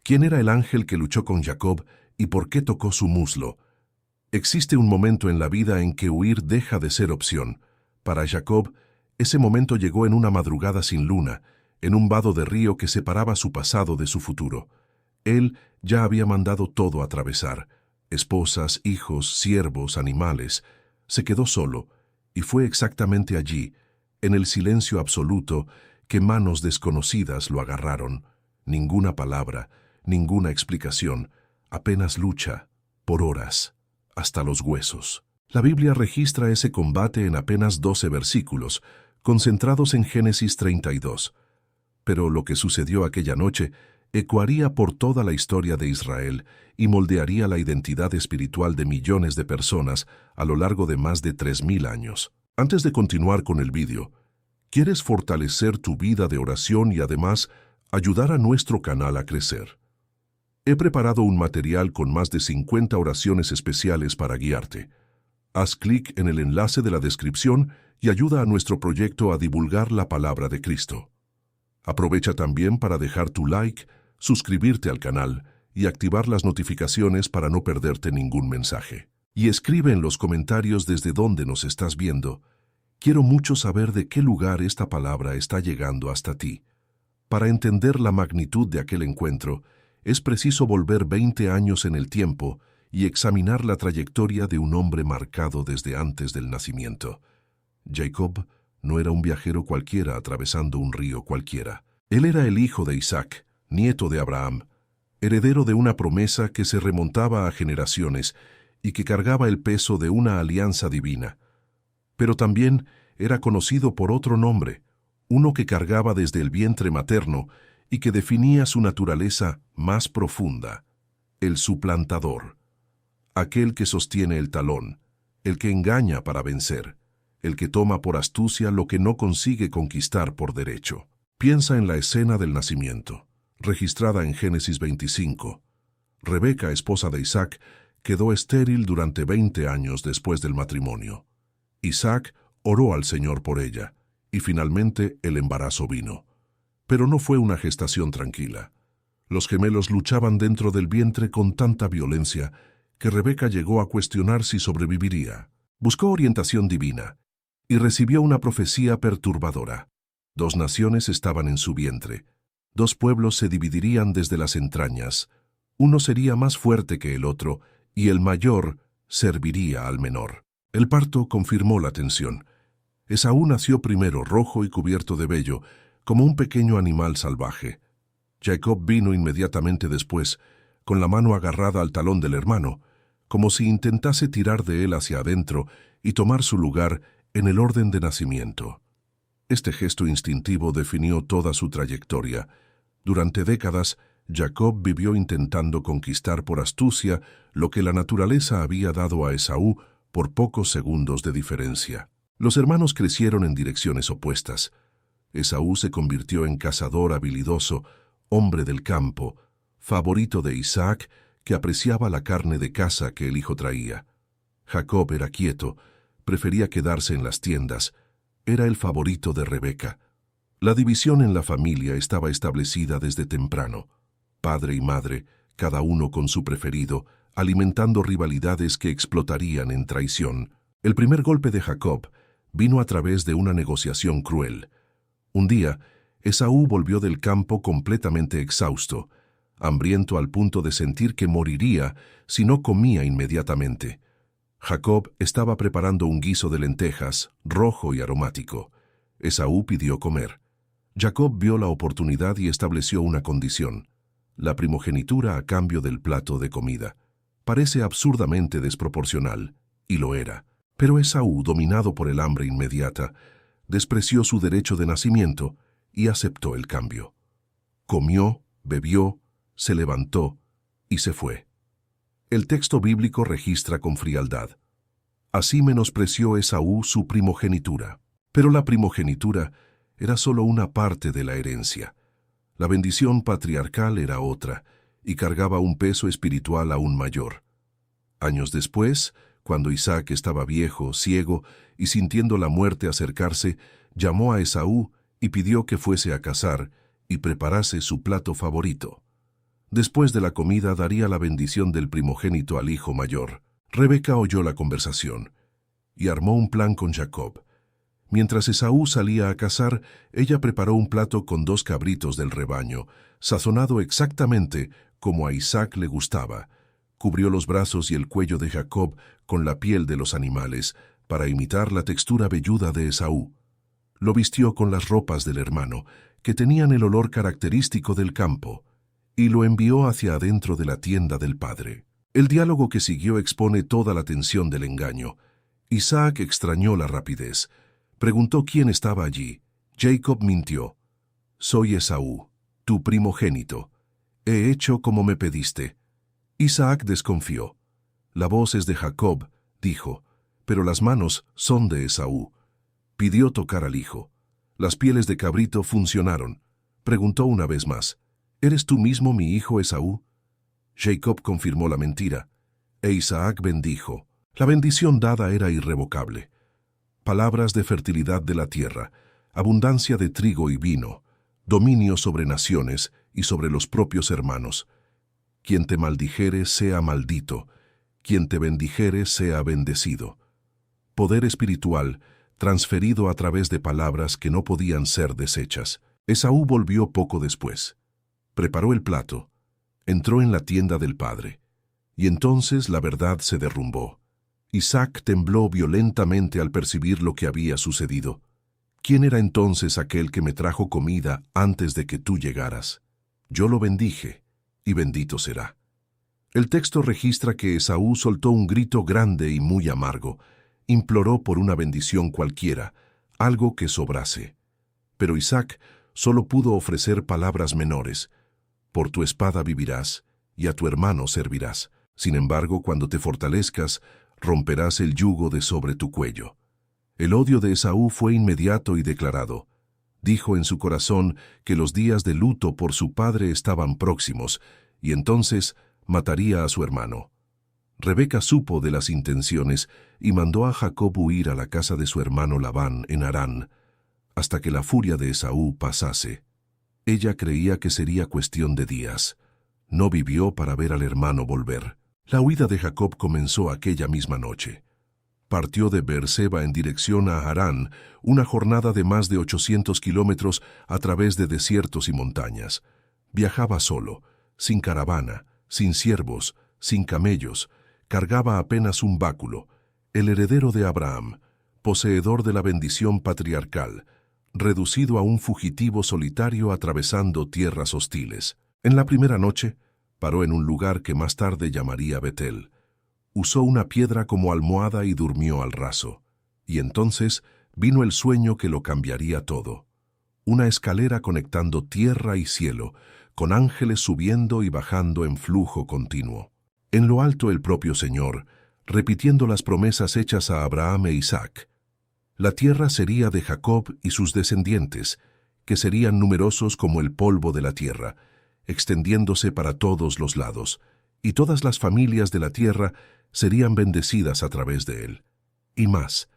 ¿Quién era el ángel que luchó con Jacob y por qué tocó su muslo? Existe un momento en la vida en que huir deja de ser opción. Para Jacob, ese momento llegó en una madrugada sin luna, en un vado de río que separaba su pasado de su futuro. Él ya había mandado todo atravesar: esposas, hijos, siervos, animales. Se quedó solo, y fue exactamente allí, en el silencio absoluto, que manos desconocidas lo agarraron. Ninguna palabra, ninguna explicación, apenas lucha, por horas, hasta los huesos. La Biblia registra ese combate en apenas 12 versículos, concentrados en Génesis 32. Pero lo que sucedió aquella noche ecoaría por toda la historia de Israel y moldearía la identidad espiritual de millones de personas a lo largo de más de 3000 años. Antes de continuar con el vídeo, ¿quieres fortalecer tu vida de oración y además ayudar a nuestro canal a crecer? He preparado un material con más de 50 oraciones especiales para guiarte. Haz clic en el enlace de la descripción y ayuda a nuestro proyecto a divulgar la palabra de Cristo. Aprovecha también para dejar tu like, suscribirte al canal y activar las notificaciones para no perderte ningún mensaje. Y escribe en los comentarios desde dónde nos estás viendo. Quiero mucho saber de qué lugar esta palabra está llegando hasta ti. Para entender la magnitud de aquel encuentro, es preciso volver 20 años en el tiempo y examinar la trayectoria de un hombre marcado desde antes del nacimiento. Jacob no era un viajero cualquiera atravesando un río cualquiera. Él era el hijo de Isaac, nieto de Abraham, heredero de una promesa que se remontaba a generaciones y que cargaba el peso de una alianza divina. Pero también era conocido por otro nombre, uno que cargaba desde el vientre materno y que definía su naturaleza más profunda: el suplantador, aquel que sostiene el talón, el que engaña para vencer, el que toma por astucia lo que no consigue conquistar por derecho. Piensa en la escena del nacimiento, registrada en Génesis 25. Rebeca, esposa de Isaac, quedó estéril durante 20 años después del matrimonio. Isaac oró al Señor por ella, y finalmente el embarazo vino. Pero no fue una gestación tranquila. Los gemelos luchaban dentro del vientre con tanta violencia que Rebeca llegó a cuestionar si sobreviviría. Buscó orientación divina y recibió una profecía perturbadora. 2 naciones estaban en su vientre. 2 pueblos se dividirían desde las entrañas. Uno sería más fuerte que el otro, y el mayor serviría al menor. El parto confirmó la tensión. Esaú nació primero, rojo y cubierto de vello, como un pequeño animal salvaje. Jacob vino inmediatamente después, con la mano agarrada al talón del hermano, como si intentase tirar de él hacia adentro y tomar su lugar en el orden de nacimiento. Este gesto instintivo definió toda su trayectoria. Durante décadas, Jacob vivió intentando conquistar por astucia lo que la naturaleza había dado a Esaú por pocos segundos de diferencia. Los hermanos crecieron en direcciones opuestas. Esaú se convirtió en cazador habilidoso, hombre del campo, favorito de Isaac, que apreciaba la carne de caza que el hijo traía. Jacob era quieto, prefería quedarse en las tiendas. Era el favorito de Rebeca. La división en la familia estaba establecida desde temprano. Padre y madre, cada uno con su preferido, alimentando rivalidades que explotarían en traición. El primer golpe de Jacob vino a través de una negociación cruel. Un día, Esaú volvió del campo completamente exhausto, hambriento al punto de sentir que moriría si no comía inmediatamente. Jacob estaba preparando un guiso de lentejas, rojo y aromático. Esaú pidió comer. Jacob vio la oportunidad y estableció una condición: la primogenitura a cambio del plato de comida. Parece absurdamente desproporcional, y lo era. Pero Esaú, dominado por el hambre inmediata, despreció su derecho de nacimiento y aceptó el cambio. Comió, bebió, se levantó y se fue. El texto bíblico registra con frialdad: así menospreció Esaú su primogenitura. Pero la primogenitura era solo una parte de la herencia. La bendición patriarcal era otra, y cargaba un peso espiritual aún mayor. Años después, cuando Isaac estaba viejo, ciego y sintiendo la muerte acercarse, llamó a Esaú y pidió que fuese a cazar y preparase su plato favorito. Después de la comida daría la bendición del primogénito al hijo mayor. Rebeca oyó la conversación y armó un plan con Jacob. Mientras Esaú salía a cazar, ella preparó un plato con 2 cabritos del rebaño, sazonado exactamente como a Isaac le gustaba. Cubrió los brazos y el cuello de Jacob con la piel de los animales, para imitar la textura velluda de Esaú. Lo vistió con las ropas del hermano, que tenían el olor característico del campo, y lo envió hacia adentro de la tienda del padre. El diálogo que siguió expone toda la tensión del engaño. Isaac extrañó la rapidez. Preguntó quién estaba allí. Jacob mintió. «Soy Esaú, tu primogénito. He hecho como me pediste». Isaac desconfió. «La voz es de Jacob», dijo, «pero las manos son de Esaú». Pidió tocar al hijo. Las pieles de cabrito funcionaron. Preguntó una vez más, «¿Eres tú mismo mi hijo Esaú?» Jacob confirmó la mentira, e Isaac bendijo. La bendición dada era irrevocable. Palabras de fertilidad de la tierra, abundancia de trigo y vino, dominio sobre naciones y sobre los propios hermanos. Quien te maldijere sea maldito, quien te bendijere sea bendecido. Poder espiritual transferido a través de palabras que no podían ser desechas. Esaú volvió poco después. Preparó el plato, entró en la tienda del padre, y entonces la verdad se derrumbó. Isaac tembló violentamente al percibir lo que había sucedido. ¿Quién era entonces aquel que me trajo comida antes de que tú llegaras? Yo lo bendije, y bendito será. El texto registra que Esaú soltó un grito grande y muy amargo. Imploró por una bendición cualquiera, algo que sobrase. Pero Isaac solo pudo ofrecer palabras menores. Por tu espada vivirás, y a tu hermano servirás. Sin embargo, cuando te fortalezcas, romperás el yugo de sobre tu cuello. El odio de Esaú fue inmediato y declarado. Dijo en su corazón que los días de luto por su padre estaban próximos, y entonces mataría a su hermano. Rebeca supo de las intenciones y mandó a Jacob huir a la casa de su hermano Labán en Harán, hasta que la furia de Esaú pasase. Ella creía que sería cuestión de días. No vivió para ver al hermano volver. La huida de Jacob comenzó aquella misma noche. Partió de Beerseba en dirección a Harán, una jornada de más de 800 kilómetros a través de desiertos y montañas. Viajaba solo, sin caravana, sin siervos, sin camellos. Cargaba apenas un báculo, el heredero de Abraham, poseedor de la bendición patriarcal, reducido a un fugitivo solitario atravesando tierras hostiles. En la primera noche, paró en un lugar que más tarde llamaría Betel. Usó una piedra como almohada y durmió al raso. Y entonces vino el sueño que lo cambiaría todo. Una escalera conectando tierra y cielo, con ángeles subiendo y bajando en flujo continuo. En lo alto el propio Señor, repitiendo las promesas hechas a Abraham e Isaac. La tierra sería de Jacob y sus descendientes, que serían numerosos como el polvo de la tierra, extendiéndose para todos los lados, y todas las familias de la tierra serían bendecidas a través de él. Y más,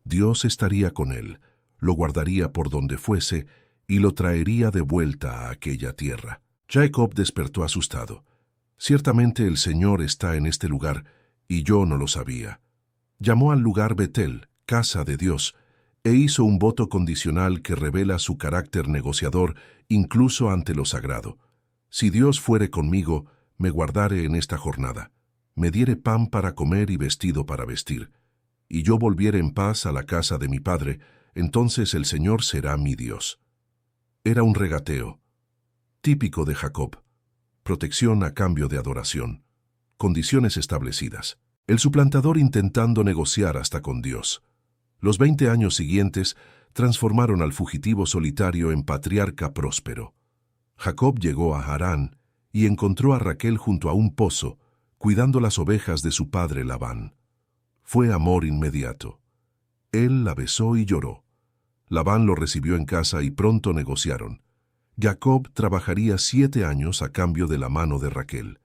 Dios estaría con él, lo guardaría por donde fuese y lo traería de vuelta a aquella tierra. Jacob despertó asustado. Ciertamente el Señor está en este lugar, y yo no lo sabía. Llamó al lugar Betel, casa de Dios, e hizo un voto condicional que revela su carácter negociador incluso ante lo sagrado. Si Dios fuere conmigo, me guardare en esta jornada, me diere pan para comer y vestido para vestir, y yo volviere en paz a la casa de mi padre, entonces el Señor será mi Dios. Era un regateo, típico de Jacob. Protección a cambio de adoración. Condiciones establecidas. El suplantador intentando negociar hasta con Dios. Los 20 años siguientes transformaron al fugitivo solitario en patriarca próspero. Jacob llegó a Harán y encontró a Raquel junto a un pozo, cuidando las ovejas de su padre Labán. Fue amor inmediato. Él la besó y lloró. Labán lo recibió en casa y pronto negociaron. Jacob trabajaría 7 años a cambio de la mano de Raquel.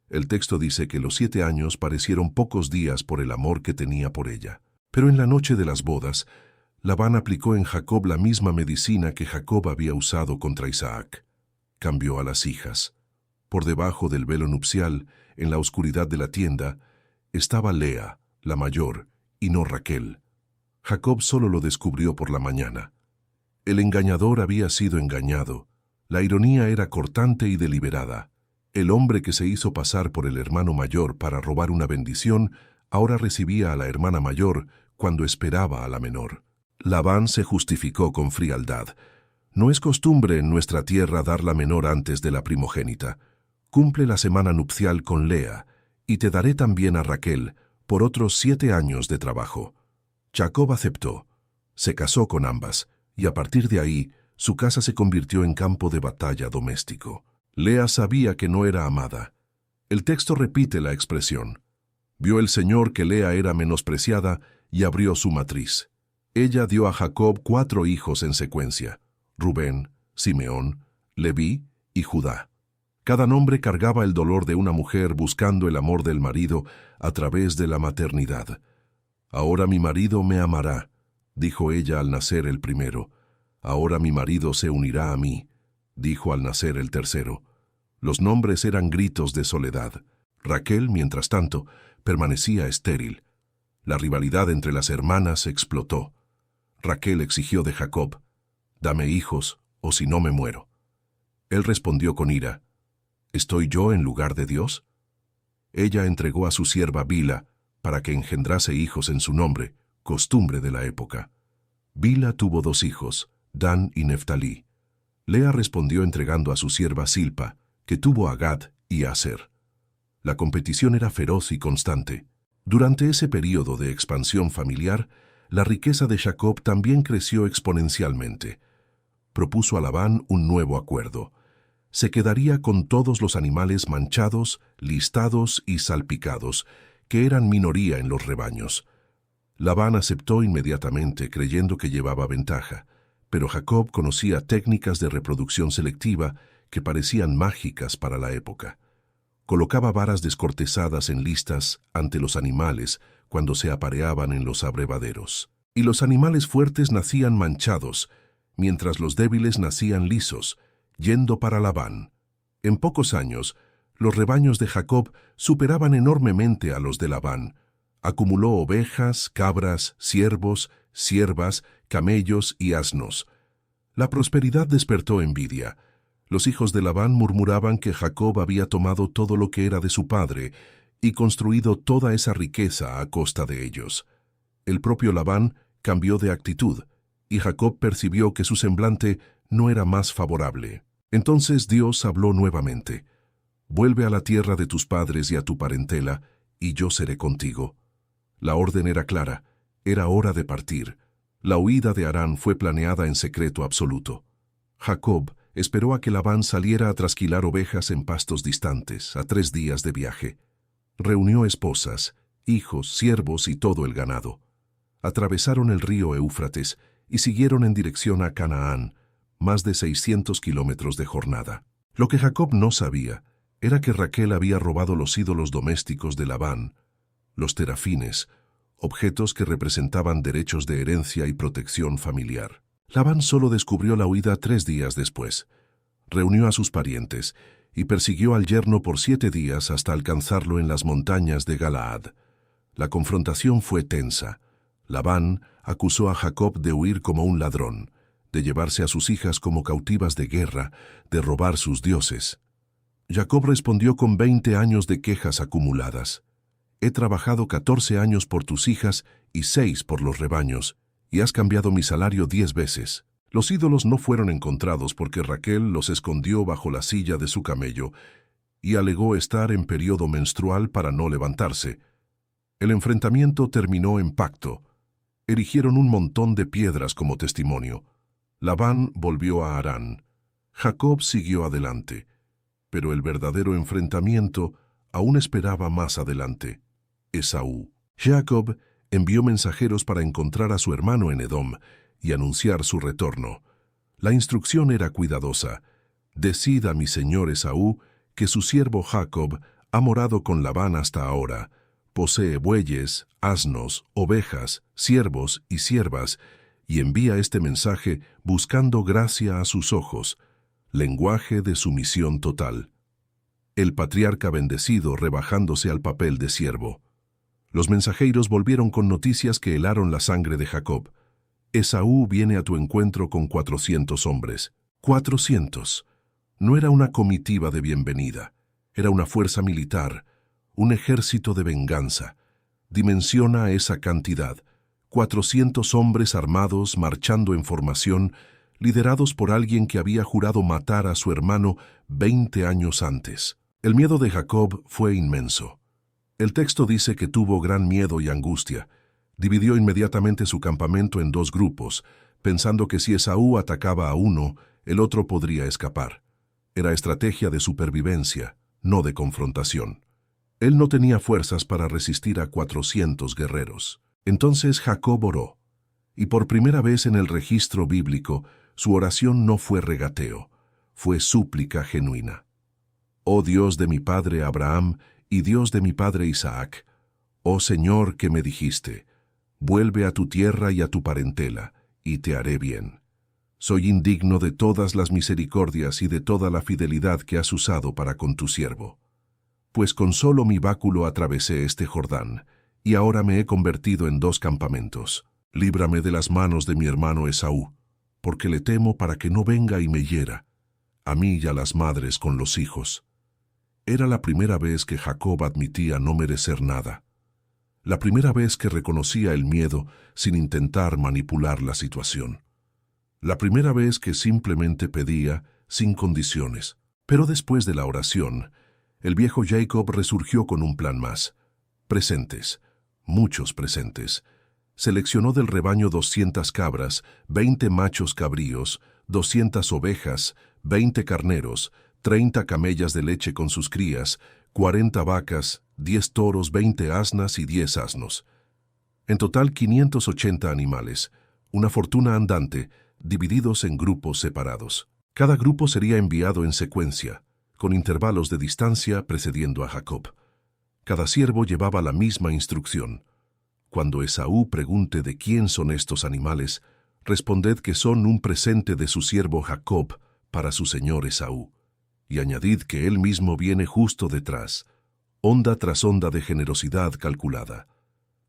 El texto dice que los 7 años parecieron pocos días por el amor que tenía por ella. Pero en la noche de las bodas, Labán aplicó en Jacob la misma medicina que Jacob había usado contra Isaac. Cambió a las hijas. Por debajo del velo nupcial, en la oscuridad de la tienda, estaba Lea, la mayor, y no Raquel. Jacob solo lo descubrió por la mañana. El engañador había sido engañado. La ironía era cortante y deliberada. El hombre que se hizo pasar por el hermano mayor para robar una bendición, ahora recibía a la hermana mayor cuando esperaba a la menor. Labán se justificó con frialdad. No es costumbre en nuestra tierra dar la menor antes de la primogénita. Cumple la semana nupcial con Lea, y te daré también a Raquel por otros 7 años de trabajo. Jacob aceptó. Se casó con ambas, y a partir de ahí, su casa se convirtió en campo de batalla doméstico. Lea sabía que no era amada. El texto repite la expresión. Vio el Señor que Lea era menospreciada y abrió su matriz. Ella dio a Jacob 4 hijos en secuencia: Rubén, Simeón, Leví y Judá. Cada nombre cargaba el dolor de una mujer buscando el amor del marido a través de la maternidad. Ahora mi marido me amará, dijo ella al nacer el primero. Ahora mi marido se unirá a mí, dijo al nacer el tercero. Los nombres eran gritos de soledad. Raquel, mientras tanto, permanecía estéril. La rivalidad entre las hermanas explotó. Raquel exigió de Jacob: «Dame hijos, o si no me muero». Él respondió con ira: «¿Estoy yo en lugar de Dios?». Ella entregó a su sierva Bila para que engendrase hijos en su nombre, costumbre de la época. Bila tuvo 2 hijos, Dan y Neftalí. Lea respondió entregando a su sierva Silpa, que tuvo a Gad y a Aser. La competición era feroz y constante. Durante ese período de expansión familiar, la riqueza de Jacob también creció exponencialmente. Propuso a Labán un nuevo acuerdo. Se quedaría con todos los animales manchados, listados y salpicados, que eran minoría en los rebaños. Labán aceptó inmediatamente, creyendo que llevaba ventaja, pero Jacob conocía técnicas de reproducción selectiva que parecían mágicas para la época. Colocaba varas descortezadas en listas ante los animales cuando se apareaban en los abrevaderos. Y los animales fuertes nacían manchados, mientras los débiles nacían lisos, yendo para Labán. En pocos años, los rebaños de Jacob superaban enormemente a los de Labán. Acumuló ovejas, cabras, ciervos, ciervas, camellos y asnos. La prosperidad despertó envidia. Los hijos de Labán murmuraban que Jacob había tomado todo lo que era de su padre y construido toda esa riqueza a costa de ellos. El propio Labán cambió de actitud, y Jacob percibió que su semblante no era más favorable. Entonces Dios habló nuevamente: «Vuelve a la tierra de tus padres y a tu parentela, y yo seré contigo». La orden era clara, era hora de partir. La huida de Harán fue planeada en secreto absoluto. Jacob esperó a que Labán saliera a trasquilar ovejas en pastos distantes, a 3 días de viaje. Reunió esposas, hijos, siervos y todo el ganado. Atravesaron el río Éufrates y siguieron en dirección a Canaán, más de 600 kilómetros de jornada. Lo que Jacob no sabía era que Raquel había robado los ídolos domésticos de Labán, los terafines, objetos que representaban derechos de herencia y protección familiar. Labán solo descubrió la huida 3 días después. Reunió a sus parientes y persiguió al yerno por 7 días hasta alcanzarlo en las montañas de Galaad. La confrontación fue tensa. Labán acusó a Jacob de huir como un ladrón, de llevarse a sus hijas como cautivas de guerra, de robar sus dioses. Jacob respondió con 20 años de quejas acumuladas. «He trabajado 14 años por tus hijas y 6 por los rebaños, y has cambiado mi salario 10 veces». Los ídolos no fueron encontrados porque Raquel los escondió bajo la silla de su camello y alegó estar en periodo menstrual para no levantarse. El enfrentamiento terminó en pacto. Erigieron un montón de piedras como testimonio. Labán volvió a Harán. Jacob siguió adelante, pero el verdadero enfrentamiento aún esperaba más adelante: Esaú. Jacob envió mensajeros para encontrar a su hermano en Edom y anunciar su retorno. La instrucción era cuidadosa: «Decida mi señor Esaú que su siervo Jacob ha morado con Labán hasta ahora. Posee bueyes, asnos, ovejas, siervos y siervas, y envía este mensaje buscando gracia a sus ojos», lenguaje de sumisión total. el patriarca bendecido rebajándose al papel de siervo. Los mensajeros volvieron con noticias que helaron la sangre de Jacob. Esaú viene a tu encuentro con 400 hombres. 400. No era una comitiva de bienvenida, era una fuerza militar, un ejército de venganza. Dimensiona esa cantidad. 400 hombres armados marchando en formación, liderados por alguien que había jurado matar a su hermano 20 años antes. El miedo de Jacob fue inmenso. El texto dice que tuvo gran miedo y angustia. Dividió inmediatamente su campamento en 2 grupos, pensando que si Esaú atacaba a uno, el otro podría escapar. Era estrategia de supervivencia, no de confrontación. Él no tenía fuerzas para resistir a 400 guerreros. Entonces Jacob oró, y por primera vez en el registro bíblico, su oración no fue regateo, fue súplica genuina. Oh Dios de mi padre Abraham y Dios de mi padre Isaac, oh Señor que me dijiste, vuelve a tu tierra y a tu parentela, y te haré bien. Soy indigno de todas las misericordias y de toda la fidelidad que has usado para con tu siervo. Pues con solo mi báculo atravesé este Jordán, y ahora me he convertido en 2 campamentos. Líbrame de las manos de mi hermano Esaú, porque le temo para que no venga y me hiera, a mí y a las madres con los hijos. Era la primera vez que Jacob admitía no merecer nada. La primera vez que reconocía el miedo sin intentar manipular la situación. La primera vez que simplemente pedía sin condiciones. Pero después de la oración, el viejo Jacob resurgió con un plan más. Presentes, muchos presentes. Seleccionó del rebaño 200 cabras, 20 machos cabríos, 200 ovejas, 20 carneros, 30 camellas de leche con sus crías, 40 vacas, 10 toros, 20 asnas y 10 asnos. En total 580 animales, una fortuna andante, divididos en grupos separados. Cada grupo sería enviado en secuencia, con intervalos de distancia precediendo a Jacob. Cada siervo llevaba la misma instrucción. Cuando Esaú pregunte de quién son estos animales, responded que son un presente de su siervo Jacob para su señor Esaú. Y añadid que él mismo viene justo detrás, onda tras onda de generosidad calculada.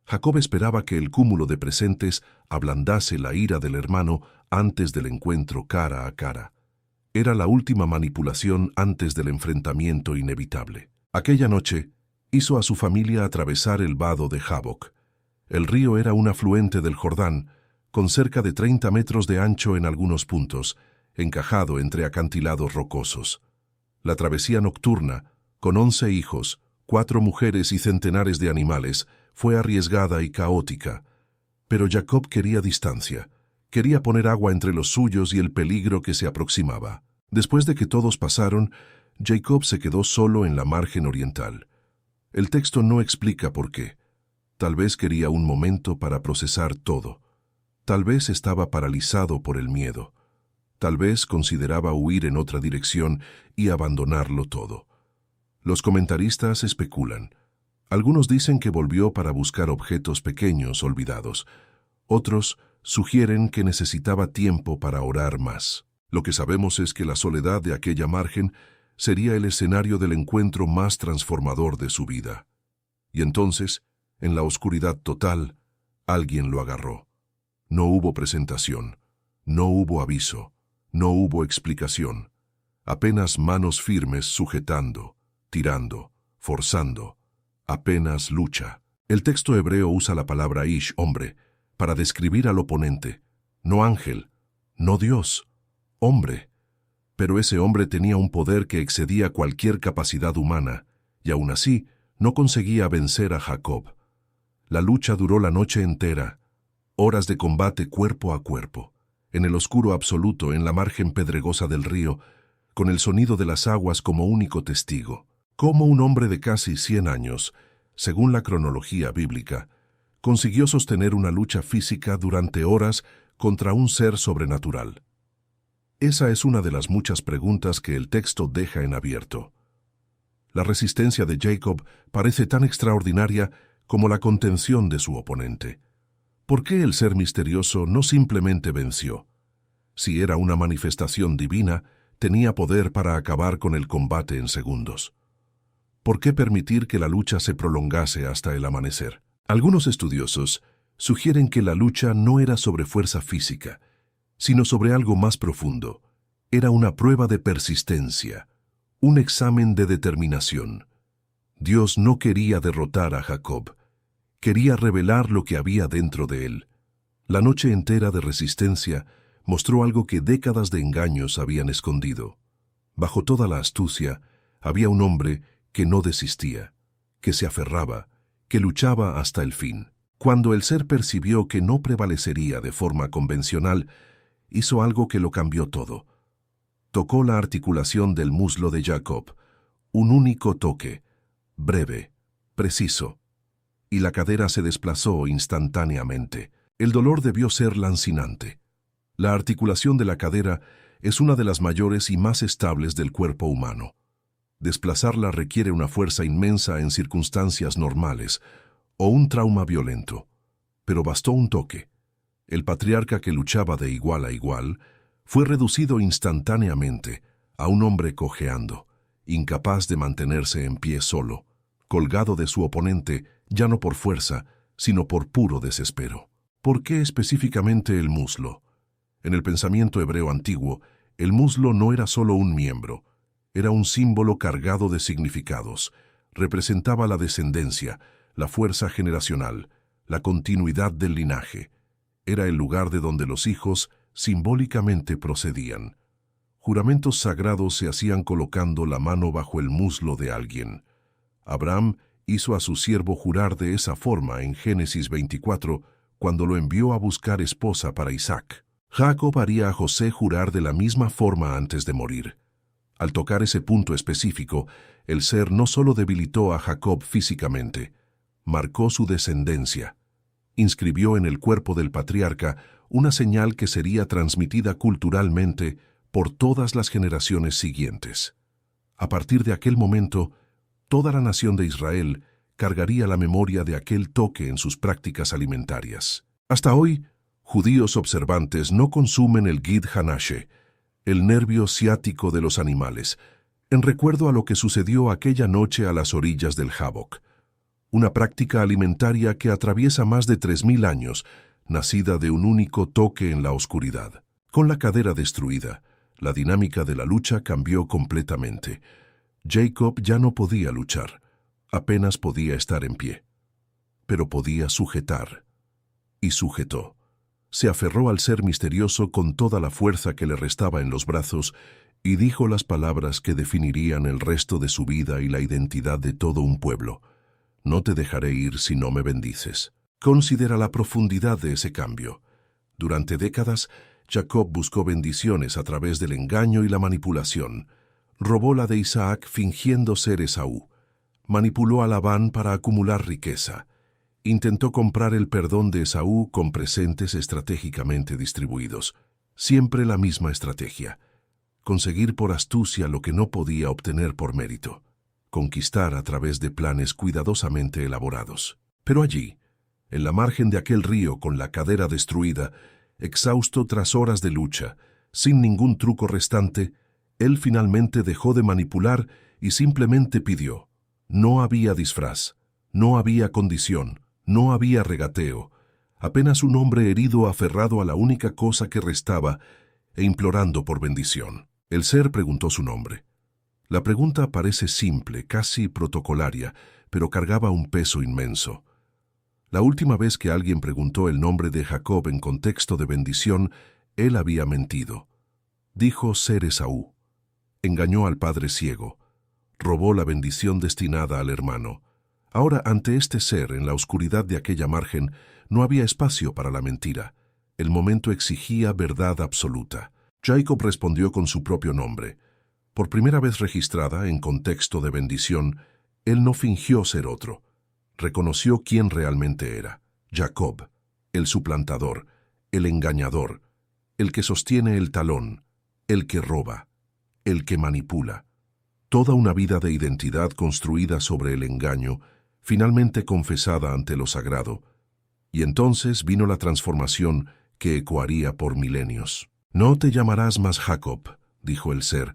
Jacob esperaba que el cúmulo de presentes ablandase la ira del hermano antes del encuentro cara a cara. Era la última manipulación antes del enfrentamiento inevitable. Aquella noche, hizo a su familia atravesar el vado de Jaboc. El río era un afluente del Jordán, con cerca de 30 metros de ancho en algunos puntos, encajado entre acantilados rocosos. La travesía nocturna, con 11 hijos, 4 mujeres y centenares de animales, fue arriesgada y caótica. Pero Jacob quería distancia, quería poner agua entre los suyos y el peligro que se aproximaba. Después de que todos pasaron, Jacob se quedó solo en la margen oriental. El texto no explica por qué. Tal vez quería un momento para procesar todo. Tal vez estaba paralizado por el miedo. Tal vez consideraba huir en otra dirección y abandonarlo todo. Los comentaristas especulan. Algunos dicen que volvió para buscar objetos pequeños olvidados. Otros sugieren que necesitaba tiempo para orar más. Lo que sabemos es que la soledad de aquella margen sería el escenario del encuentro más transformador de su vida. Y entonces, en la oscuridad total, alguien lo agarró. No hubo presentación, no hubo aviso, no hubo explicación. Apenas manos firmes sujetando, tirando, forzando. Apenas lucha. El texto hebreo usa la palabra ish, hombre, para describir al oponente. No ángel, no Dios, hombre. Pero ese hombre tenía un poder que excedía cualquier capacidad humana, y aún así no conseguía vencer a Jacob. La lucha duró la noche entera, horas de combate cuerpo a cuerpo, en el oscuro absoluto en la margen pedregosa del río, con el sonido de las aguas como único testigo. Cómo un hombre de casi 100 años, según la cronología bíblica, consiguió sostener una lucha física durante horas contra un ser sobrenatural. Esa es una de las muchas preguntas que el texto deja en abierto. La resistencia de Jacob parece tan extraordinaria como la contención de su oponente. ¿Por qué el ser misterioso no simplemente venció? Si era una manifestación divina, tenía poder para acabar con el combate en segundos. ¿Por qué permitir que la lucha se prolongase hasta el amanecer? Algunos estudiosos sugieren que la lucha no era sobre fuerza física, sino sobre algo más profundo. Era una prueba de persistencia, un examen de determinación. Dios no quería derrotar a Jacob, quería revelar lo que había dentro de él. La noche entera de resistencia mostró algo que décadas de engaños habían escondido. Bajo toda la astucia, había un hombre que no desistía, que se aferraba, que luchaba hasta el fin. Cuando el ser percibió que no prevalecería de forma convencional, hizo algo que lo cambió todo. Tocó la articulación del muslo de Jacob, un único toque, breve, preciso, y la cadera se desplazó instantáneamente. El dolor debió ser lancinante. La articulación de la cadera es una de las mayores y más estables del cuerpo humano. Desplazarla requiere una fuerza inmensa en circunstancias normales o un trauma violento. Pero bastó un toque. El patriarca, que luchaba de igual a igual, fue reducido instantáneamente a un hombre cojeando, incapaz de mantenerse en pie solo, colgado de su oponente ya no por fuerza, sino por puro desespero. ¿Por qué específicamente el muslo? En el pensamiento hebreo antiguo, el muslo no era solo un miembro, era un símbolo cargado de significados. Representaba la descendencia, la fuerza generacional, la continuidad del linaje. Era el lugar de donde los hijos simbólicamente procedían. Juramentos sagrados se hacían colocando la mano bajo el muslo de alguien. Abraham hizo a su siervo jurar de esa forma en Génesis 24, cuando lo envió a buscar esposa para Isaac. Jacob haría a José jurar de la misma forma antes de morir. Al tocar ese punto específico, el ser no solo debilitó a Jacob físicamente, marcó su descendencia. Inscribió en el cuerpo del patriarca una señal que sería transmitida culturalmente por todas las generaciones siguientes. A partir de aquel momento, toda la nación de Israel cargaría la memoria de aquel toque en sus prácticas alimentarias. Hasta hoy, judíos observantes no consumen el Gid Hanashe, el nervio ciático de los animales, en recuerdo a lo que sucedió aquella noche a las orillas del Jabbok, una práctica alimentaria que atraviesa más de 3000 años, nacida de un único toque en la oscuridad. Con la cadera destruida, la dinámica de la lucha cambió completamente. Jacob ya no podía luchar, apenas podía estar en pie, pero podía sujetar, y sujetó. Se aferró al ser misterioso con toda la fuerza que le restaba en los brazos y dijo las palabras que definirían el resto de su vida y la identidad de todo un pueblo. No te dejaré ir si no me bendices. Considera la profundidad de ese cambio. Durante décadas, Jacob buscó bendiciones a través del engaño y la manipulación. Robó la de Isaac fingiendo ser Esaú. Manipuló a Labán para acumular riqueza. Intentó comprar el perdón de Esaú con presentes estratégicamente distribuidos. Siempre la misma estrategia. Conseguir por astucia lo que no podía obtener por mérito. Conquistar a través de planes cuidadosamente elaborados. Pero allí, en la margen de aquel río con la cadera destruida, exhausto tras horas de lucha, sin ningún truco restante, él finalmente dejó de manipular y simplemente pidió. No había disfraz, no había condición, no había regateo, apenas un hombre herido aferrado a la única cosa que restaba e implorando por bendición. El ser preguntó su nombre. La pregunta parece simple, casi protocolaria, pero cargaba un peso inmenso. La última vez que alguien preguntó el nombre de Jacob en contexto de bendición, él había mentido. Dijo ser Esaú. Engañó al padre ciego. Robó la bendición destinada al hermano. Ahora, ante este ser, en la oscuridad de aquella margen, no había espacio para la mentira. El momento exigía verdad absoluta. Jacob respondió con su propio nombre. Por primera vez registrada en contexto de bendición, él no fingió ser otro. Reconoció quién realmente era. Jacob, el suplantador, el engañador, el que sostiene el talón, el que roba, el que manipula. Toda una vida de identidad construida sobre el engaño, finalmente confesada ante lo sagrado. Y entonces vino la transformación que ecoaría por milenios. No te llamarás más Jacob, dijo el ser,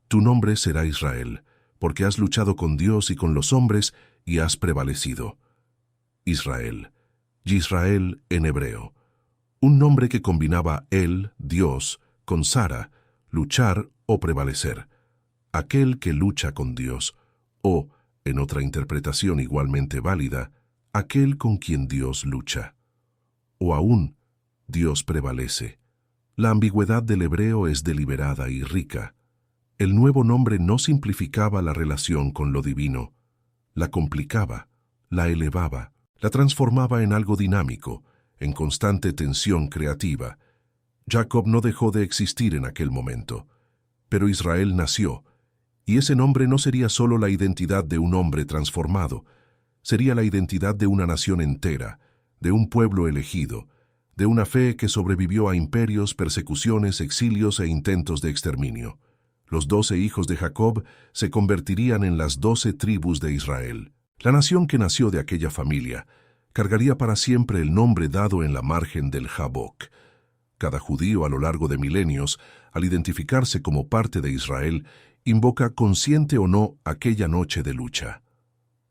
tu nombre será Israel, porque has luchado con Dios y con los hombres y has prevalecido. Israel, Yisrael en hebreo, un nombre que combinaba él, Dios, con Sara, luchar o prevalecer, aquel que lucha con Dios, o, en otra interpretación igualmente válida, aquel con quien Dios lucha. O aún, Dios prevalece. La ambigüedad del hebreo es deliberada y rica. El nuevo nombre no simplificaba la relación con lo divino, la complicaba, la elevaba, la transformaba en algo dinámico, en constante tensión creativa. Jacob no dejó de existir en aquel momento, pero Israel nació, y ese nombre no sería solo la identidad de un hombre transformado, sería la identidad de una nación entera, de un pueblo elegido, de una fe que sobrevivió a imperios, persecuciones, exilios e intentos de exterminio. Los 12 hijos de Jacob se convertirían en las 12 tribus de Israel. La nación que nació de aquella familia cargaría para siempre el nombre dado en la margen del Jaboc. Cada judío a lo largo de milenios, al identificarse como parte de Israel, invoca consciente o no aquella noche de lucha.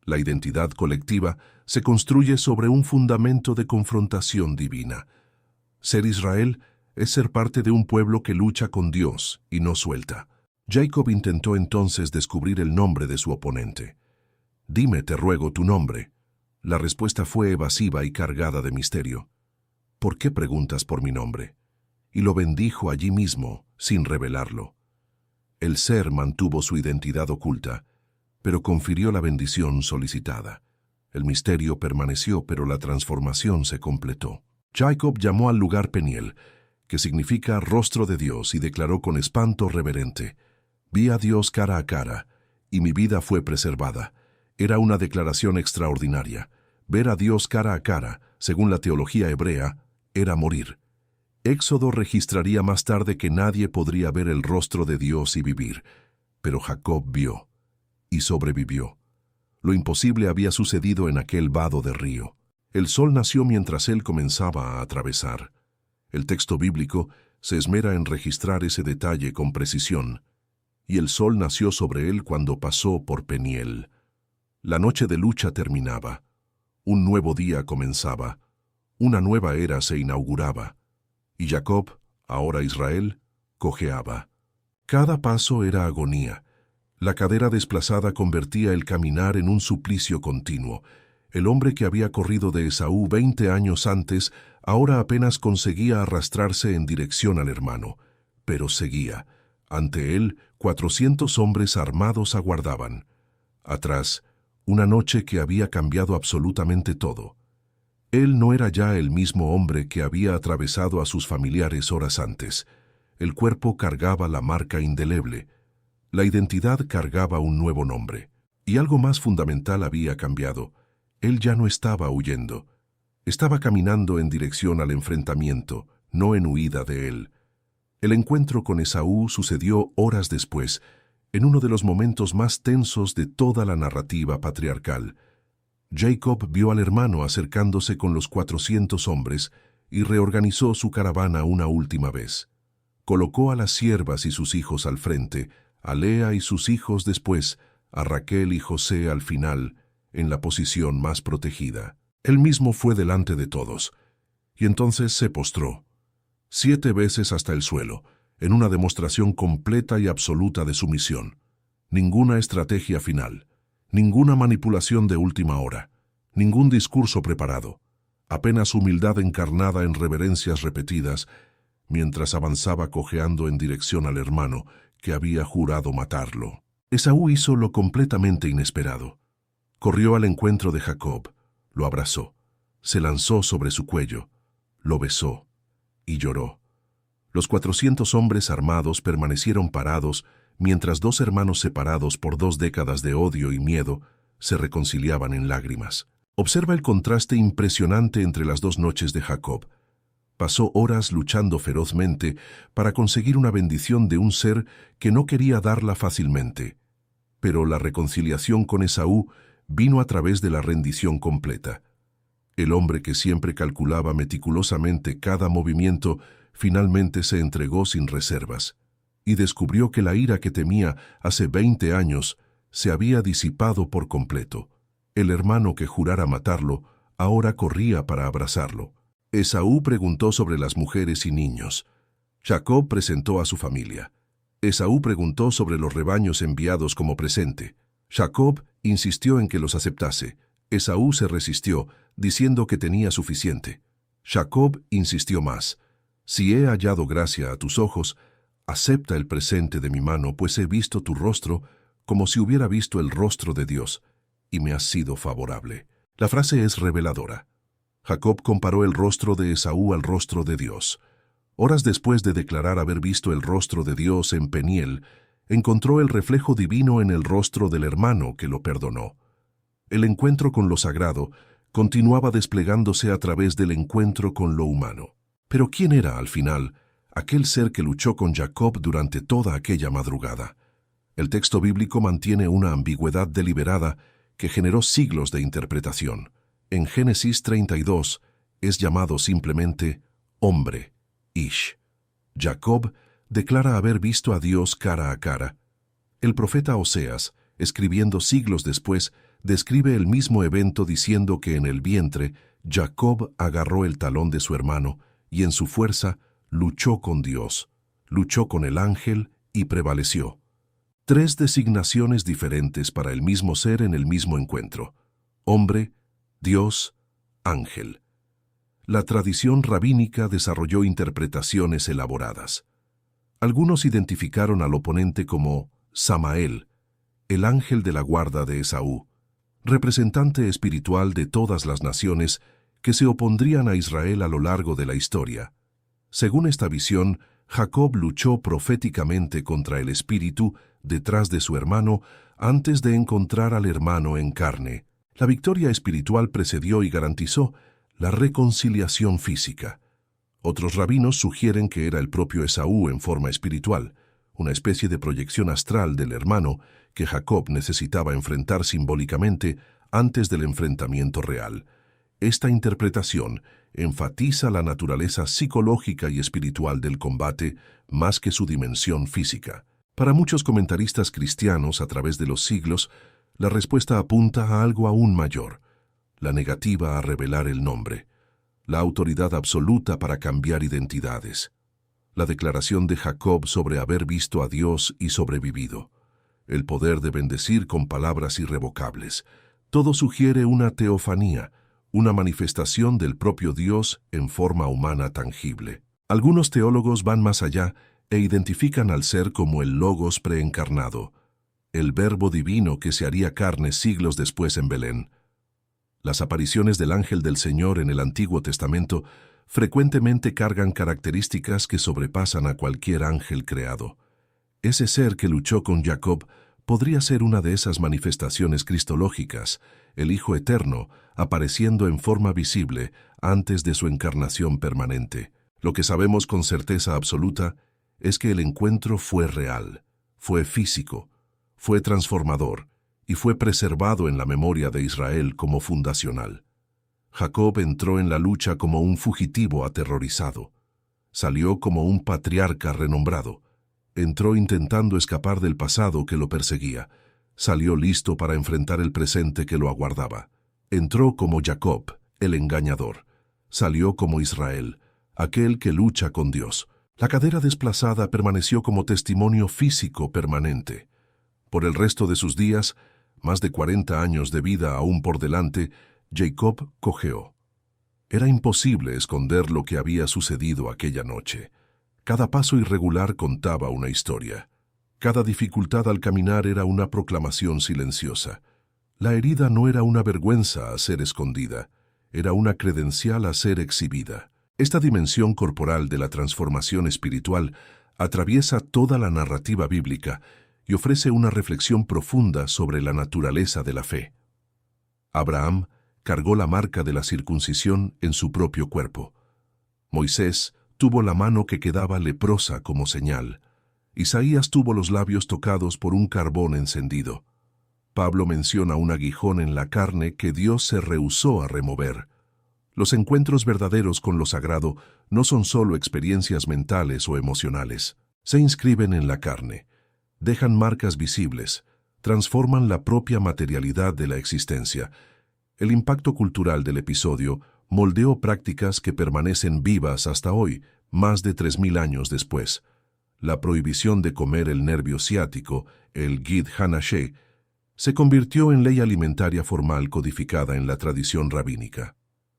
La identidad colectiva se construye sobre un fundamento de confrontación divina. Ser Israel es ser parte de un pueblo que lucha con Dios y no suelta. Jacob intentó entonces descubrir el nombre de su oponente. «Dime, te ruego, tu nombre». La respuesta fue evasiva y cargada de misterio. «¿Por qué preguntas por mi nombre?» Y lo bendijo allí mismo, sin revelarlo. El ser mantuvo su identidad oculta, pero confirió la bendición solicitada. El misterio permaneció, pero la transformación se completó. Jacob llamó al lugar Peniel, que significa rostro de Dios, y declaró con espanto reverente: «Vi a Dios cara a cara, y mi vida fue preservada». Era una declaración extraordinaria. Ver a Dios cara a cara, según la teología hebrea, era morir. Éxodo registraría más tarde que nadie podría ver el rostro de Dios y vivir, pero Jacob vio y sobrevivió. Lo imposible había sucedido en aquel vado de río. El sol nació mientras él comenzaba a atravesar. El texto bíblico se esmera en registrar ese detalle con precisión. Y el sol nació sobre él cuando pasó por Peniel. La noche de lucha terminaba. Un nuevo día comenzaba. Una nueva era se inauguraba. Y Jacob, ahora Israel, cojeaba. Cada paso era agonía. La cadera desplazada convertía el caminar en un suplicio continuo. El hombre que había corrido de Esaú 20 años antes, ahora apenas conseguía arrastrarse en dirección al hermano. Pero seguía. Ante él, 400 hombres armados aguardaban. Atrás, una noche que había cambiado absolutamente todo. Él no era ya el mismo hombre que había atravesado a sus familiares horas antes. El cuerpo cargaba la marca indeleble. La identidad cargaba un nuevo nombre. Y algo más fundamental había cambiado. Él ya no estaba huyendo. Estaba caminando en dirección al enfrentamiento, no en huida de él. El encuentro con Esaú sucedió horas después, en uno de los momentos más tensos de toda la narrativa patriarcal. Jacob vio al hermano acercándose con los 400 hombres y reorganizó su caravana una última vez. Colocó a las siervas y sus hijos al frente, a Lea y sus hijos después, a Raquel y José al final, en la posición más protegida. Él mismo fue delante de todos, y entonces se postró, 7 veces hasta el suelo, en una demostración completa y absoluta de sumisión. Ninguna estrategia final, ninguna manipulación de última hora, ningún discurso preparado, apenas humildad encarnada en reverencias repetidas, mientras avanzaba cojeando en dirección al hermano que había jurado matarlo. Esaú hizo lo completamente inesperado. Corrió al encuentro de Jacob, lo abrazó, se lanzó sobre su cuello, lo besó y lloró. Los 400 hombres armados permanecieron parados mientras 2 hermanos separados por 2 décadas de odio y miedo se reconciliaban en lágrimas. Observa el contraste impresionante entre las 2 noches de Jacob. Pasó horas luchando ferozmente para conseguir una bendición de un ser que no quería darla fácilmente. Pero la reconciliación con Esaú vino a través de la rendición completa. El hombre que siempre calculaba meticulosamente cada movimiento finalmente se entregó sin reservas y descubrió que la ira que temía hace 20 años se había disipado por completo. El hermano que jurara matarlo ahora corría para abrazarlo. Esaú preguntó sobre las mujeres y niños. Jacob presentó a su familia. Esaú preguntó sobre los rebaños enviados como presente. Jacob insistió en que los aceptase. Esaú se resistió, diciendo que tenía suficiente. Jacob insistió más. Si he hallado gracia a tus ojos, acepta el presente de mi mano, pues he visto tu rostro como si hubiera visto el rostro de Dios, y me has sido favorable. La frase es reveladora. Jacob comparó el rostro de Esaú al rostro de Dios. Horas después de declarar haber visto el rostro de Dios en Peniel, encontró el reflejo divino en el rostro del hermano que lo perdonó. El encuentro con lo sagrado continuaba desplegándose a través del encuentro con lo humano. Pero ¿quién era, al final, aquel ser que luchó con Jacob durante toda aquella madrugada? El texto bíblico mantiene una ambigüedad deliberada que generó siglos de interpretación. En Génesis 32 es llamado simplemente hombre, Ish. Jacob declara haber visto a Dios cara a cara. El profeta Oseas, escribiendo siglos después, describe el mismo evento diciendo que en el vientre Jacob agarró el talón de su hermano y en su fuerza luchó con Dios, luchó con el ángel y prevaleció. 3 designaciones diferentes para el mismo ser en el mismo encuentro: hombre, Dios, ángel. La tradición rabínica desarrolló interpretaciones elaboradas. Algunos identificaron al oponente como Samael, el ángel de la guarda de Esaú, representante espiritual de todas las naciones que se opondrían a Israel a lo largo de la historia. Según esta visión, Jacob luchó proféticamente contra el espíritu detrás de su hermano antes de encontrar al hermano en carne. La victoria espiritual precedió y garantizó la reconciliación física. Otros rabinos sugieren que era el propio Esaú en forma espiritual, una especie de proyección astral del hermano que Jacob necesitaba enfrentar simbólicamente antes del enfrentamiento real. Esta interpretación enfatiza la naturaleza psicológica y espiritual del combate más que su dimensión física. Para muchos comentaristas cristianos a través de los siglos, la respuesta apunta a algo aún mayor: la negativa a revelar el nombre, la autoridad absoluta para cambiar identidades, la declaración de Jacob sobre haber visto a Dios y sobrevivido, el poder de bendecir con palabras irrevocables. Todo sugiere una teofanía, una manifestación del propio Dios en forma humana tangible. Algunos teólogos van más allá e identifican al ser como el Logos preencarnado, el Verbo divino que se haría carne siglos después en Belén. Las apariciones del ángel del Señor en el Antiguo Testamento frecuentemente cargan características que sobrepasan a cualquier ángel creado. Ese ser que luchó con Jacob podría ser una de esas manifestaciones cristológicas, el Hijo Eterno, apareciendo en forma visible antes de su encarnación permanente. Lo que sabemos con certeza absoluta es que el encuentro fue real, fue físico, fue transformador y fue preservado en la memoria de Israel como fundacional. Jacob entró en la lucha como un fugitivo aterrorizado. Salió como un patriarca renombrado. Entró intentando escapar del pasado que lo perseguía. Salió listo para enfrentar el presente que lo aguardaba. Entró como Jacob, el engañador. Salió como Israel, aquel que lucha con Dios. La cadera desplazada permaneció como testimonio físico permanente. Por el resto de sus días, más de 40 años de vida aún por delante, Jacob cojeó. Era imposible esconder lo que había sucedido aquella noche. Cada paso irregular contaba una historia. Cada dificultad al caminar era una proclamación silenciosa. La herida no era una vergüenza a ser escondida, era una credencial a ser exhibida. Esta dimensión corporal de la transformación espiritual atraviesa toda la narrativa bíblica y ofrece una reflexión profunda sobre la naturaleza de la fe. Abraham cargó la marca de la circuncisión en su propio cuerpo. Moisés tuvo la mano que quedaba leprosa como señal. Isaías tuvo los labios tocados por un carbón encendido. Pablo menciona un aguijón en la carne que Dios se rehusó a remover. Los encuentros verdaderos con lo sagrado no son solo experiencias mentales o emocionales. Se inscriben en la carne. Dejan marcas visibles, transforman la propia materialidad de la existencia. El impacto cultural del episodio moldeó prácticas que permanecen vivas hasta hoy, más de 3000 años después. La prohibición de comer el nervio ciático, el Gid Hanasheh, se convirtió en ley alimentaria formal codificada en la tradición rabínica.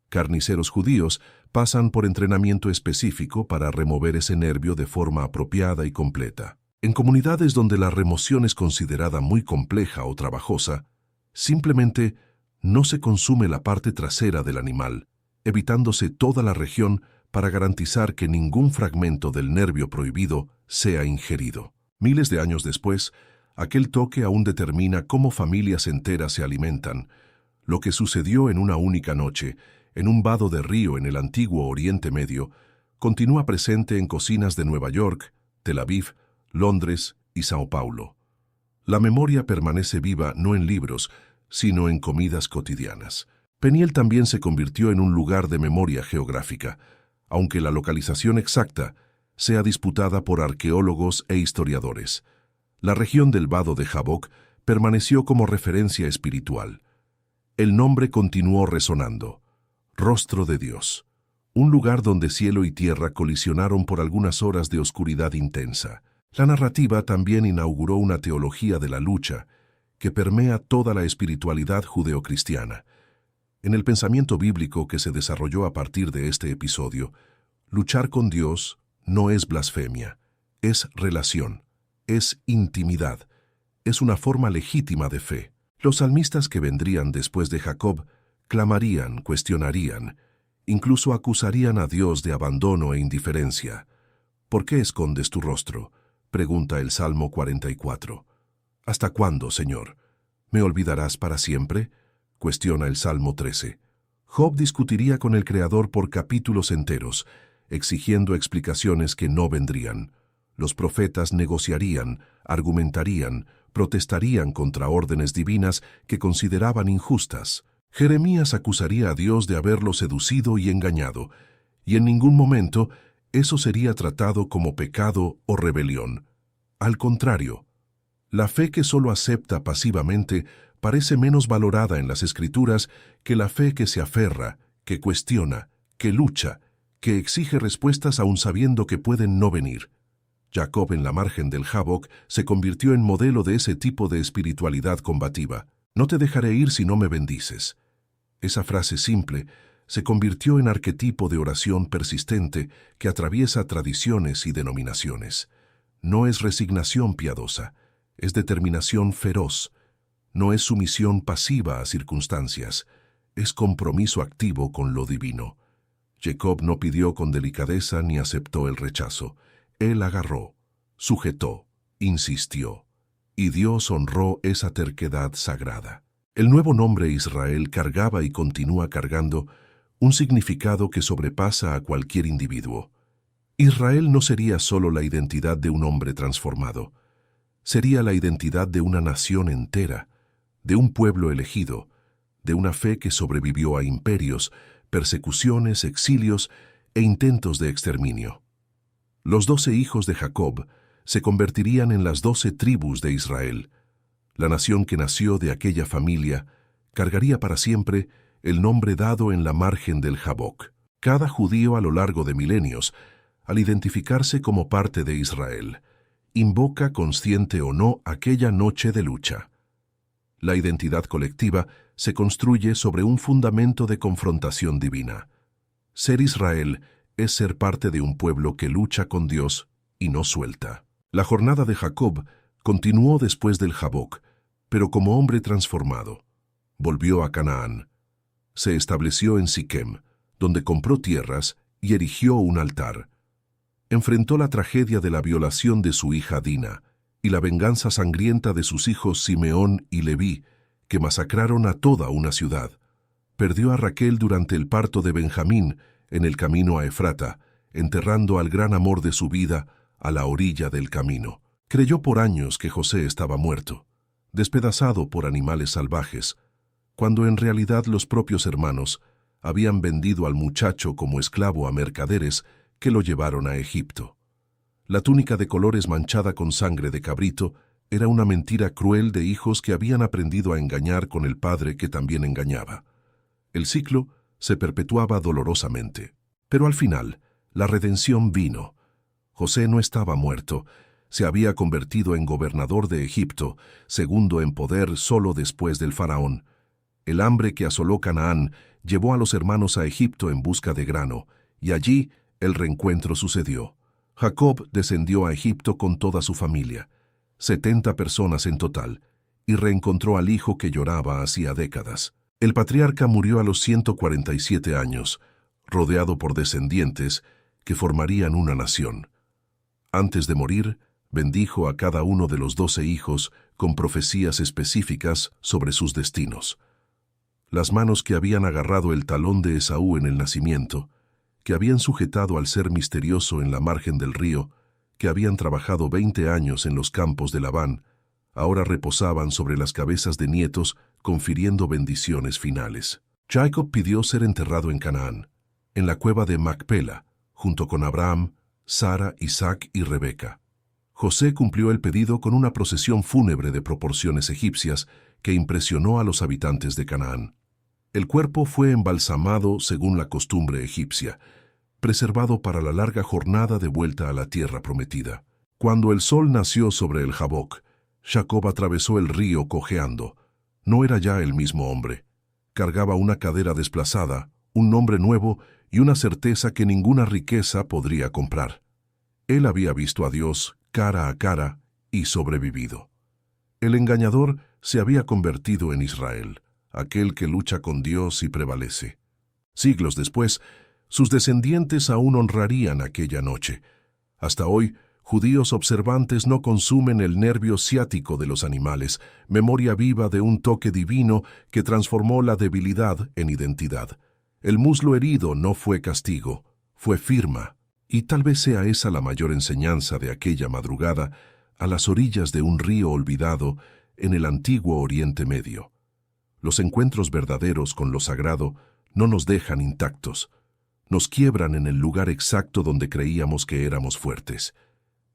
Carniceros judíos pasan por entrenamiento específico para remover ese nervio de forma apropiada y completa. En comunidades donde la remoción es considerada muy compleja o trabajosa, simplemente no se consume la parte trasera del animal, evitándose toda la región para garantizar que ningún fragmento del nervio prohibido sea ingerido. Miles de años después, aquel toque aún determina cómo familias enteras se alimentan. Lo que sucedió en una única noche, en un vado de río en el antiguo Oriente Medio, continúa presente en cocinas de Nueva York, Tel Aviv, Londres y Sao Paulo. La memoria permanece viva no en libros, sino en comidas cotidianas. Peniel también se convirtió en un lugar de memoria geográfica, aunque la localización exacta sea disputada por arqueólogos e historiadores. La región del Vado de Jabbok permaneció como referencia espiritual. El nombre continuó resonando: Rostro de Dios, un lugar donde cielo y tierra colisionaron por algunas horas de oscuridad intensa. La narrativa también inauguró una teología de la lucha que permea toda la espiritualidad judeocristiana. En el pensamiento bíblico que se desarrolló a partir de este episodio, luchar con Dios no es blasfemia, es relación, es intimidad, es una forma legítima de fe. Los salmistas que vendrían después de Jacob clamarían, cuestionarían, incluso acusarían a Dios de abandono e indiferencia. ¿Por qué escondes tu rostro?, pregunta el Salmo 44. ¿Hasta cuándo, Señor? ¿Me olvidarás para siempre?, cuestiona el Salmo 13. Job discutiría con el Creador por capítulos enteros, exigiendo explicaciones que no vendrían. Los profetas negociarían, argumentarían, protestarían contra órdenes divinas que consideraban injustas. Jeremías acusaría a Dios de haberlo seducido y engañado, y en ningún momento eso sería tratado como pecado o rebelión. Al contrario, la fe que solo acepta pasivamente parece menos valorada en las Escrituras que la fe que se aferra, que cuestiona, que lucha, que exige respuestas aún sabiendo que pueden no venir. Jacob en la margen del Jabbok se convirtió en modelo de ese tipo de espiritualidad combativa. No te dejaré ir si no me bendices. Esa frase simple se convirtió en arquetipo de oración persistente que atraviesa tradiciones y denominaciones. No es resignación piadosa, es determinación feroz. No es sumisión pasiva a circunstancias, es compromiso activo con lo divino. Jacob no pidió con delicadeza ni aceptó el rechazo. Él agarró, sujetó, insistió, y Dios honró esa terquedad sagrada. El nuevo nombre Israel cargaba y continúa cargando un significado que sobrepasa a cualquier individuo. Israel no sería solo la identidad de un hombre transformado, sería la identidad de una nación entera, de un pueblo elegido, de una fe que sobrevivió a imperios, persecuciones, exilios e intentos de exterminio. Los 12 hijos de Jacob se convertirían en las 12 tribus de Israel. La nación que nació de aquella familia cargaría para siempre el nombre dado en la margen del Jabbok. Cada judío a lo largo de milenios, al identificarse como parte de Israel, invoca, consciente o no, aquella noche de lucha. La identidad colectiva se construye sobre un fundamento de confrontación divina. Ser Israel es ser parte de un pueblo que lucha con Dios y no suelta. La jornada de Jacob continuó después del Jabbok, pero como hombre transformado. Volvió a Canaán. Se estableció en Siquem, donde compró tierras y erigió un altar. Enfrentó la tragedia de la violación de su hija Dina y la venganza sangrienta de sus hijos Simeón y Leví, que masacraron a toda una ciudad. Perdió a Raquel durante el parto de Benjamín en el camino a Efrata, enterrando al gran amor de su vida a la orilla del camino. Creyó por años que José estaba muerto, despedazado por animales salvajes, cuando en realidad los propios hermanos habían vendido al muchacho como esclavo a mercaderes que lo llevaron a Egipto. La túnica de colores manchada con sangre de cabrito Era una mentira cruel de hijos que habían aprendido a engañar con el padre que también engañaba. El ciclo se perpetuaba dolorosamente. Pero al final, la redención vino. José no estaba muerto. Se había convertido en gobernador de Egipto, segundo en poder solo después del faraón. El hambre que asoló Canaán llevó a los hermanos a Egipto en busca de grano, y allí el reencuentro sucedió. Jacob descendió a Egipto con toda su familia, 70 personas en total, y reencontró al hijo que lloraba hacía décadas. El patriarca murió a los 147 años, rodeado por descendientes que formarían una nación. Antes de morir, bendijo a cada uno de los 12 hijos con profecías específicas sobre sus destinos. Las manos que habían agarrado el talón de Esaú en el nacimiento, que habían sujetado al ser misterioso en la margen del río, que habían trabajado 20 años en los campos de Labán, ahora reposaban sobre las cabezas de nietos, confiriendo bendiciones finales. Jacob pidió ser enterrado en Canaán, en la cueva de Macpela, junto con Abraham, Sara, Isaac y Rebeca. José cumplió el pedido con una procesión fúnebre de proporciones egipcias que impresionó a los habitantes de Canaán. El cuerpo fue embalsamado según la costumbre egipcia, preservado para la larga jornada de vuelta a la tierra prometida. Cuando el sol nació sobre el Jaboc, Jacob atravesó el río cojeando. No era ya el mismo hombre. Cargaba una cadera desplazada, un nombre nuevo y una certeza que ninguna riqueza podría comprar. Él había visto a Dios cara a cara y sobrevivido. El engañador se había convertido en Israel, aquel que lucha con Dios y prevalece. Siglos después, sus descendientes aún honrarían aquella noche. Hasta hoy, judíos observantes no consumen el nervio ciático de los animales, memoria viva de un toque divino que transformó la debilidad en identidad. El muslo herido no fue castigo, fue firma. Y tal vez sea esa la mayor enseñanza de aquella madrugada a las orillas de un río olvidado en el antiguo Oriente Medio. Los encuentros verdaderos con lo sagrado no nos dejan intactos, nos quiebran en el lugar exacto donde creíamos que éramos fuertes.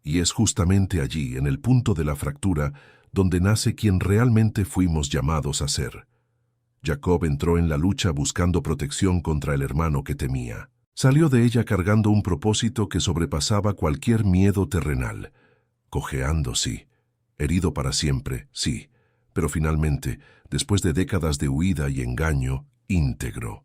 Y es justamente allí, en el punto de la fractura, donde nace quien realmente fuimos llamados a ser. Jacob entró en la lucha buscando protección contra el hermano que temía. Salió de ella cargando un propósito que sobrepasaba cualquier miedo terrenal. Cojeando, sí. Herido para siempre, sí. Pero finalmente, después de décadas de huida y engaño, íntegro.